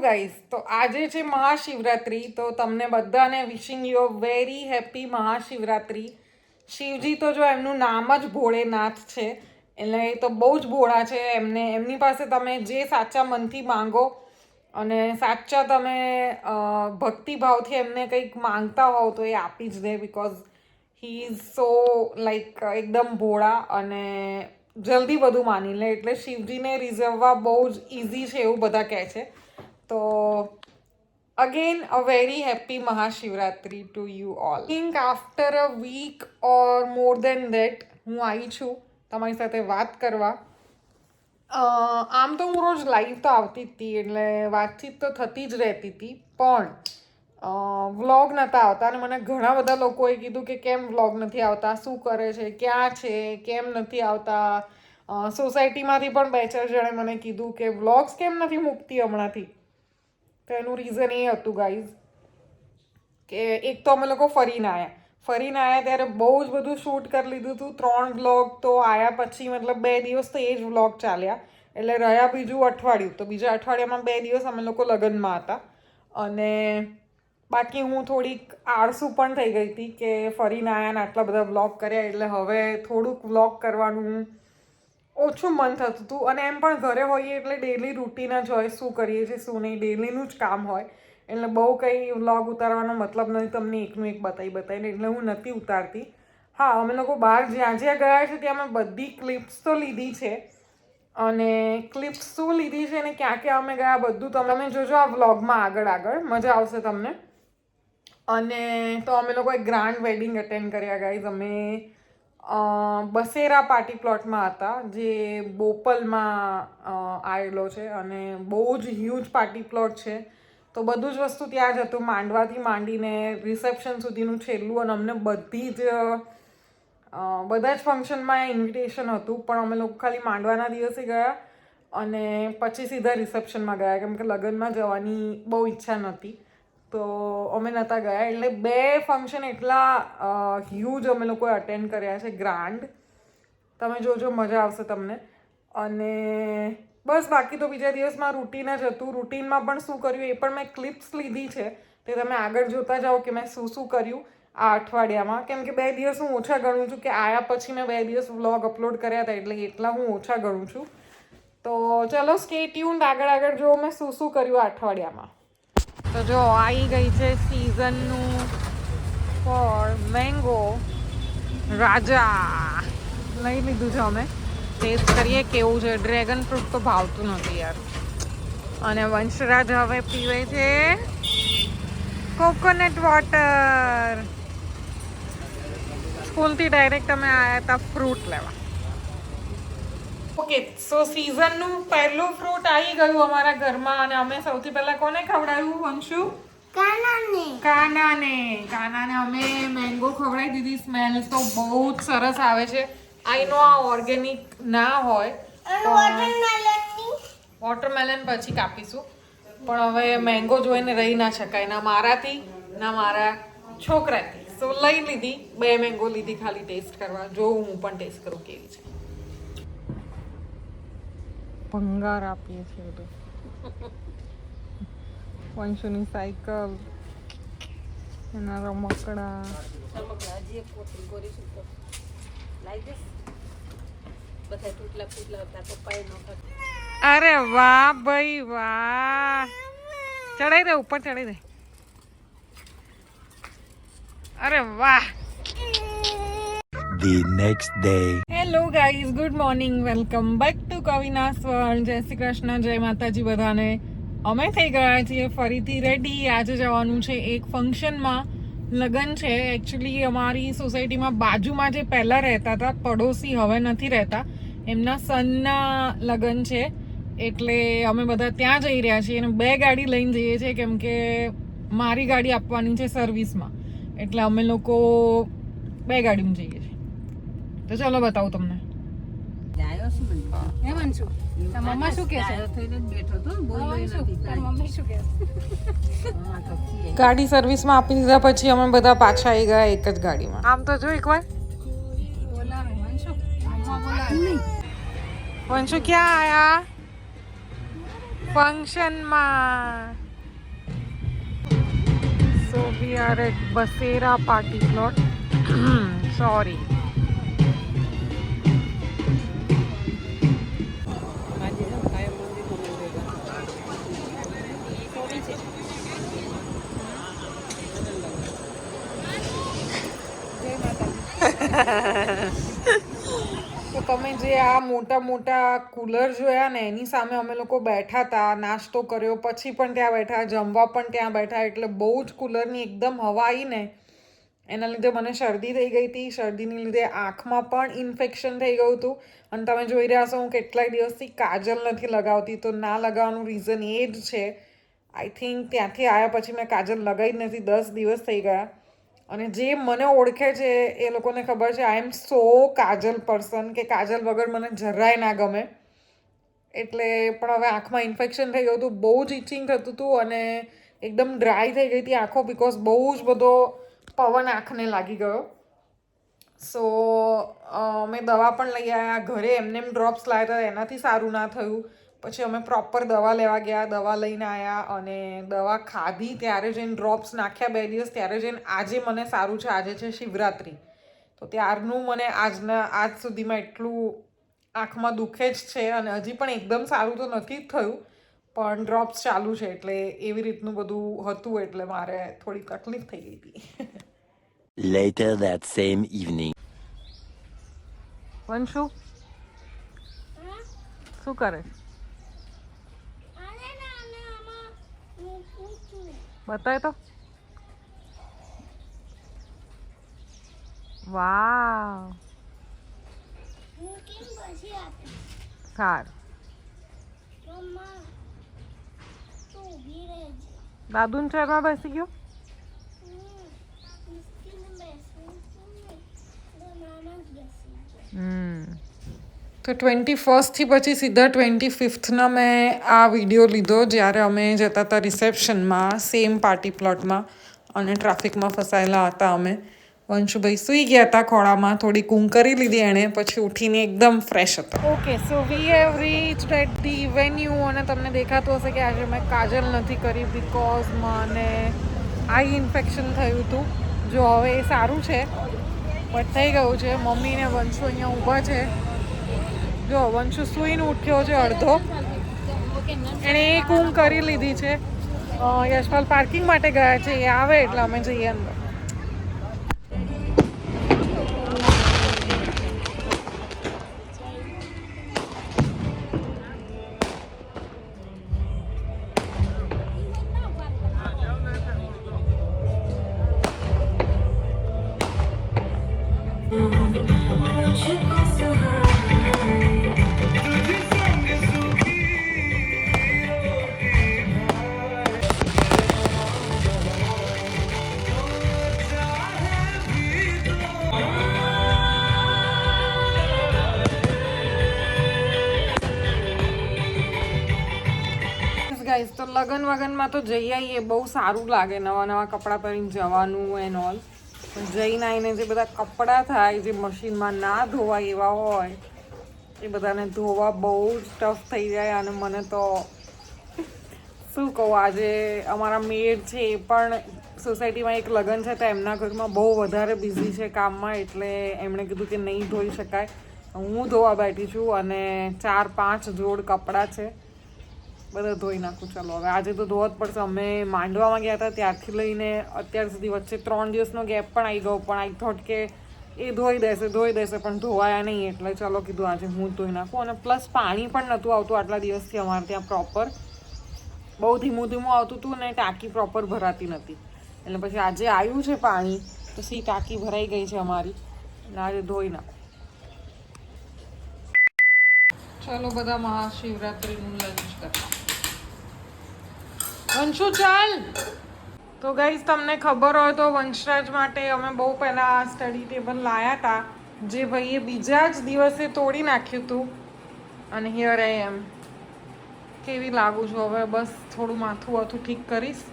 Guys, તો આજે છે મહાશિવરાત્રી. તો તમને બધાને wishing you very happy Mahashivratri. Shivji તો જો એમનું નામ જ ભોળેનાથ છે, એટલે એ તો બહુ જ ભોળા છે. એમની પાસે તમે જે સાચા મનથી માંગો અને સાચા તમે ભક્તિભાવથી એમને કંઈક માંગતા હોવ તો એ આપી જ દે, because he is so like એકદમ ભોળા અને જલ્દી બધું માની લે. એટલે શિવજીને રિઝવવા બહુ જ ઇઝી છે એવું બધા કહે છે. તો again a very happy Mahashivratri to you all. Think after a week or more than that હું આવી છું તમારી સાથે વાત કરવા. આમ તો હું રોજ લાઈવ તો આવતી જ હતી, એટલે વાતચીત તો થતી જ રહેતી હતી, પણ વ્લોગ નહોતા આવતા. અને મને ઘણા બધા લોકોએ કીધું કે કેમ વ્લોગ નથી આવતા, શું કરે છે, ક્યાં છે, કેમ નથી આવતા. સોસાયટીમાંથી પણ 2-4 જણે મને કીધું કે વ્લોગ્સ કેમ નથી મૂકતી હમણાંથી. તો એનું રીઝન એ હતું ગાઈઝ કે એક તો અમે લોકો ફરીને આવ્યા ત્યારે બહુ જ બધું શૂટ કરી લીધું હતું. 3 વ્લોગ તો આવ્યા પછી મતલબ 2 દિવસ તો એ જ વ્લોગ ચાલ્યા, એટલે રહ્યા બીજું અઠવાડિયું. તો બીજા અઠવાડિયામાં 2 દિવસ અમે લોકો લગ્નમાં હતા. અને બાકી હું થોડીક આળસુ પણ થઈ ગઈ હતી કે ફરીને આવ્યા ને આટલા બધા વ્લોગ કર્યા, એટલે હવે થોડુંક વ્લોગ કરવાનું ઓછું મન થતું હતું. અને એમ પણ ઘરે હોઈએ એટલે ડેલી રૂટીન જ હોય, શું કરીએ છીએ શું નહીં, ડેલીનું જ કામ હોય. એટલે બહુ કંઈ વ્લોગ ઉતારવાનો મતલબ નથી તમને એકનું એક બતાવીને, એટલે હું નથી ઉતારતી. હા, અમે લોકો બહાર જ્યાં ગયા છે ત્યાં અમે બધી ક્લિપ્સ તો લીધી છે, અને ક્લિપ્સ શું લીધી છે ને ક્યાં ક્યાં અમે ગયા બધું તમે જોજો આ વ્લોગમાં આગળ મજા આવશે તમને. અને તો અમે લોકો એક ગ્રાન્ડ વેડિંગ અટેન્ડ કર્યા ગાઈઝ. અમે બસેરા પાર્ટી પ્લોટમાં હતા, જે બોપલમાં આવેલો છે, અને બહુ જ હ્યુજ પાર્ટી પ્લોટ છે. તો બધું જ વસ્તુ ત્યાં જ હતું, માંડવાથી માંડીને રિસેપ્શન સુધીનું છેલ્લું. અને અમને બધા જ ફંક્શનમાં ઇન્વિટેશન હતું, પણ અમે લોકો ખાલી માંડવાના દિવસે ગયા અને પછી સીધા રિસેપ્શનમાં ગયા, કેમ કે લગ્નમાં જવાની બહુ ઈચ્છા નહોતી. તો અમે નહોતા ગયા. એટલે 2 ફંક્શન એટલા હ્યુજ અમે લોકોએ અટેન્ડ કર્યા છે, ગ્રાન્ડ. તમે જોજો, મજા આવશે તમને. અને બસ બાકી તો બીજા દિવસમાં રૂટીન જ હતું. રૂટીનમાં પણ શું કર્યું એ પણ મેં ક્લિપ્સ લીધી છે, તે તમે આગળ જોતા જાઓ કે મેં શું કર્યું આ અઠવાડિયામાં. કેમ કે 2 દિવસ હું ઓછા ગણું છું, કે આયા પછી મેં 2 દિવસ વ્લોગ અપલોડ કર્યા હતા, એટલે એટલા હું ઓછા ગણું છું. તો ચલો સ્ટે ટ્યુન્ડ, આગળ જો મેં શું કર્યું આ અઠવાડિયામાં. તો જો આવી ગઈ છે સિઝનનું ફળ મેંગો રાજા. લઈ લીધું છે અમે, ટેસ્ટ કરીએ કેવું છે. ડ્રેગન ફ્રૂટ તો ભાવતું નથી યાર. અને વંશરાજ હવે પીવે છે કોકોનટ વોટર. સ્કૂલથી ડાયરેક્ટ અમે આવ્યા હતા ફ્રૂટ લેવા. ઓકે, સો સિઝનનું પહેલું ફ્રૂટ આવી ગયું અમારા ઘરમાં. અને અમે સૌથી પહેલાં કોને ખવડાવ્યું વંશુ? કાનાને અમે મેંગો ખવડાવી દીધી. સ્મેલ તો બહુ જ સરસ આવે છે. આઈ નો આ ઓર્ગેનિક ના હોય, વોટરમેલન પછી કાપીશું, પણ હવે મેંગો જોઈને રહી ના શકાય, ના મારાથી ના મારા છોકરાથી. સો લઈ લીધી, 2 મેંગો લીધી ખાલી ટેસ્ટ કરવા. જોઉં હું પણ ટેસ્ટ કરું કેવી છે. ભંગાર આપીએ છીએ બધું. વંશુની સાયકલ, એના રમકડા. અરે વાહ ભાઈ વાહ. ચડાઈ દે, ઉપર ચડાઈ દે. અરે વાહ. The next day. Hello guys, good morning, welcome back to Kavina's world. Jai Shri Krishna, જય માતાજી બધાને. અમે થઈ ગયા છીએ ફરીથી રેડી. આજે જવાનું છે એક ફંક્શનમાં. લગ્ન છે. એકચ્યુઅલી અમારી સોસાયટીમાં બાજુમાં જે પહેલાં રહેતા હતા પડોશી, હવે નથી રહેતા, એમના સનના લગ્ન છે. એટલે અમે બધા ત્યાં જઈ રહ્યા છીએ. અને 2 ગાડી લઈને જઈએ છીએ, કેમ કે મારી ગાડી આપવાની છે સર્વિસમાં, એટલે અમે લોકો 2 ગાડીમાં જઈએ છીએ. તો ચલો બતાવું તમને. ગાડી સર્વિસમાં આપી દીધા પછી અમે બધા પાછા આવી ગયા એક જ ગાડીમાં. આમ તો જો એકવાર વંશુ ક્યાં આયા? ફંક્શનમાં. So we are at Basera party plot. Sorry. તો તમે જે આ મોટા મોટા કુલર જોયા ને એની સામે અમે લોકો બેઠા હતા, નાસ્તો કર્યો, પછી પણ ત્યાં બેઠા, જમવા પણ ત્યાં બેઠા, એટલે બહુ જ કુલરની એકદમ હવા આવી ને એના લીધે મને શરદી થઈ ગઈ હતી. શરદીની લીધે આંખમાં પણ ઇન્ફેક્શન થઈ ગયું હતું. અને તમે જોઈ રહ્યા છો હું કેટલાય દિવસથી કાજલ નથી લગાવતી, તો ના લગાવવાનું રીઝન એ જ છે. આઈ થિંક ત્યાંથી આવ્યા પછી મેં કાજલ લગાવી જ નથી, 10 દિવસ થઈ ગયા. અને જે મને ઓળખે છે એ લોકોને ખબર છે આઈ એમ સો કાજલ પર્સન, કે કાજલ વગર મને જરાય ના ગમે. એટલે પણ હવે આંખમાં ઇન્ફેક્શન થઈ ગયું હતું, બહુ જ ઇચિંગ થતું હતું અને એકદમ ડ્રાય થઈ ગઈ હતી આંખો, બિકોઝ બહુ જ બધો પવન આંખને લાગી ગયો. સો મેં દવા પણ લઈ આવ્યા, ઘરે એમને ડ્રોપ્સ લાવ્યા હતા, એનાથી સારું ના થયું. પછી અમે પ્રોપર દવા લેવા ગયા, દવા લઈને આવ્યા અને દવા ખાધી ત્યારે જઈને ડ્રોપ્સ નાખ્યા 2 દિવસ, ત્યારે જઈને આજે મને સારું છે. આજે છે શિવરાત્રિ, તો ત્યારનું મને આજ સુધીમાં એટલું આંખમાં દુખે જ છે. અને હજી પણ એકદમ સારું તો નથી જ થયું, પણ ડ્રોપ્સ ચાલુ છે, એટલે એવી રીતનું બધું હતું, એટલે મારે થોડી તકલીફ થઈ ગઈ હતી. Later that same evening. Vanshu શું કરે? બતાય તો. વાવ, સારું. દાદુન ચેરમાં બેસી ગયો. તો 21st પછી સીધા 25thના મેં આ વિડીયો લીધો, જ્યારે અમે જતા હતા રિસેપ્શનમાં, સેમ પાર્ટી પ્લોટમાં, અને ટ્રાફિકમાં ફસાયેલા હતા અમે. વંશુભાઈ સૂઈ ગયા હતા ખોળામાં, થોડી ઊંઘ કરી લીધી એણે, પછી ઉઠીને એકદમ ફ્રેશ હતા. Okay, so we have reached at the venue. અને તમને દેખાતું હશે કે આજે મેં કાજલ નથી કરી, બિકોઝ મને આઈ ઇન્ફેક્શન થયું હતું. જો હવે એ સારું છે, બટ થઈ ગયું છે. મમ્મી ને વંશુ અહીંયા ઊભા છે. જો વંશુ સૂઈને ઉઠ્યો છે અડધો, એણે એક ઊંઘ કરી લીધી છે. યશપાલ પાર્કિંગ માટે ગયા છે, એ આવે એટલે અમે જઈએ અંદર. ગાઈઝ, તો લગન વગનમાં તો જઈ આવીએ, બહુ સારું લાગે નવા નવા કપડાં પહેરીને જવાનું એન્ડ ઓલ. પણ જઈને આવીને જે બધા કપડાં થાય, જે મશીનમાં ના ધોવાય એવા હોય, એ બધાને ધોવા બહુ જ ટફ થઈ જાય. અને મને તો શું કહું, આજે અમારા મેડ છે એ પણ સોસાયટીમાં એક લગન છે, તો એમના ઘરમાં બહુ વધારે બિઝી છે કામમાં, એટલે એમણે કીધું કે નહીં ધોઈ શકાય. હું ધોવા બેઠી છું અને 4-5 જોડ કપડાં છે, બધા ધોઈ નાખું. ચાલો હવે આજે તો ધોવા જ પડશે. અમે માંડવામાં ગયા હતા ત્યારથી લઈને અત્યાર સુધી વચ્ચે 3 દિવસનો ગેપ પણ આવી ગયો, પણ આઈ થોટ કે એ ધોઈ દેશે, પણ ધોવાયા નહીં. એટલે ચાલો કીધું આજે હું જ ધોઈ નાખું. અને પ્લસ પાણી પણ નહોતું આવતું આટલા દિવસથી અમારે ત્યાં પ્રોપર, બહુ ધીમું ધીમું આવતું હતું ને ટાંકી પ્રોપર ભરાતી નથી. એટલે પછી આજે આવ્યું છે પાણી, તો સી ટાંકી ભરાઈ ગઈ છે અમારી, એટલે આજે ધોઈ નાખું. ચાલો બધા મહાશિવરાત્રિનું લંચ કરવા. વંશુ ચાલ. તો ગાઈઝ, તમને ખબર હોય તો વંશરાજ માટે અમે બહુ પહેલાં સ્ટડી ટેબલ લાવ્યા હતા, જે ભાઈએ બીજા જ દિવસે તોડી નાખ્યું હતું. અને હિયર આઈ એમ. કેવી લાગુ છું હવે, બસ થોડું માથું વાથું ઠીક કરીશ.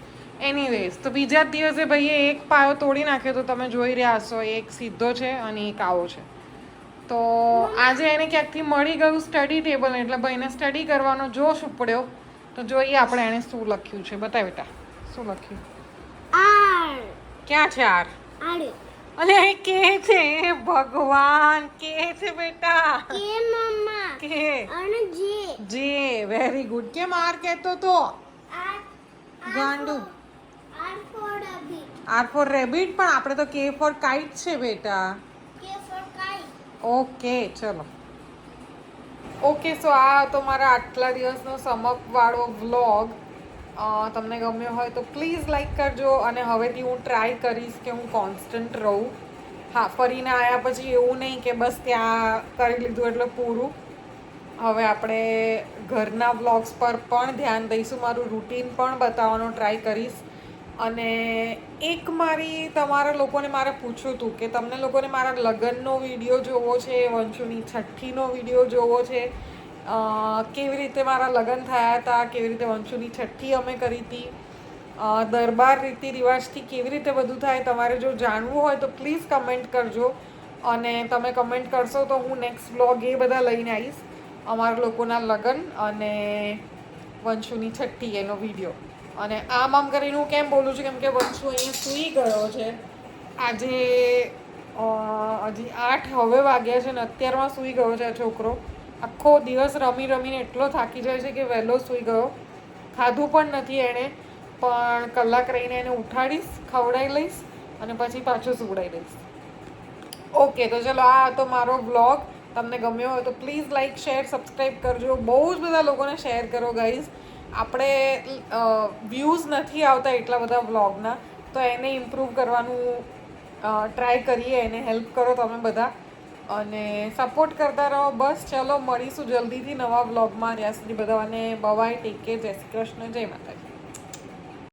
એનીવેઝ, તો બીજા જ દિવસે ભાઈએ એક પાયો તોડી નાખ્યો, તો તમે જોઈ રહ્યા હશો, એક સીધો છે અને એક આવો છે. તો આજે એને ક્યાંકથી મળી ગયું સ્ટડી ટેબલ, એટલે ભાઈને સ્ટડી કરવાનો જોશ ઉપડ્યો. તો જોઈએ આપણે એણે શું લખ્યું છે. બતાવ બેટા, શું લખ્યું? ક્યાં છે આર આડે અને અહીં કે છે ભગવાન કે છે બેટા કે મમ્મા કે અને જે જે વેરી ગુડ કેમ આર કહેતો તો આર ગાંડુ R for rabbit R for rabbit પણ આપણે તો કે ફોર કાઇટ છે બેટા કે ફોર કાઇટ ઓકે ચલો ઓકે સો આ હતો મારા આટલા દિવસનો સમપ વાળો વ્લોગ તમને ગમ્યો હોય તો પ્લીઝ લાઈક કરજો અને હવેથી હું ટ્રાય કરીશ કે હું કોન્સ્ટન્ટ રહું હા ફરીને આવ્યા પછી એવું નહીં કે બસ ત્યાં કરી લીધું એટલે પૂરું હવે આપણે ઘરના વ્લોગ્સ પર પણ ધ્યાન દઈશું મારું રૂટીન પણ બતાવવાનો ટ્રાય કરીશ અને એક મારી તમારા લોકોને મારે પૂછ્યું હતું કે તમને લોકોને મારા લગ્નનો વિડીયો જોવો છે વંશુની છઠ્ઠીનો વિડીયો જોવો છે કેવી રીતે મારા લગ્ન થયા હતા કેવી રીતે વંશુની છઠ્ઠી અમે કરી હતી દરબાર રીતિ રિવાજથી કેવી રીતે બધું થાય તમારે જો જાણવું હોય તો પ્લીઝ કમેન્ટ કરજો અને તમે કમેન્ટ કરશો તો હું નેક્સ્ટ વ્લોગ એ બધા લઈને આવીશ અમારા લોકોના લગ્ન અને વંશુની છઠ્ઠી એનો વિડીયો અને આમ કરીને હું કેમ બોલું છું કેમ કે વંશુ અહીંયા સૂઈ ગયો છે આજે હજી 8 હવે વાગ્યા છે ને અત્યારમાં સૂઈ ગયો છે આ છોકરો આખો દિવસ રમી રમીને એટલો થાકી જાય છે કે વહેલો સૂઈ ગયો ખાધું પણ નથી એણે પણ કલાક રહીને એને ઉઠાડીશ ખવડાવી લઈશ અને પછી પાછું સુવડાવી દઈશ ઓકે તો ચલો આ હતો મારો વ્લોગ તમને ગમ્યો હોય તો પ્લીઝ લાઈક શેર સબસ્ક્રાઈબ કરજો બહુ જ બધા લોકોને શેર કરો ગાઈઝ આપણે વ્યૂઝ નથી આવતા એટલા બધા વ્લોગના તો એને ઇમ્પ્રૂવ કરવાનું ટ્રાય કરીએ એને હેલ્પ કરો તમે બધા અને સપોર્ટ કરતા રહો બસ ચલો મળીશું જલ્દીથી નવા વ્લોગમાં ત્યાં સુધી બધાને બાય ટેક કેર જય શ્રી કૃષ્ણ જય માતાજી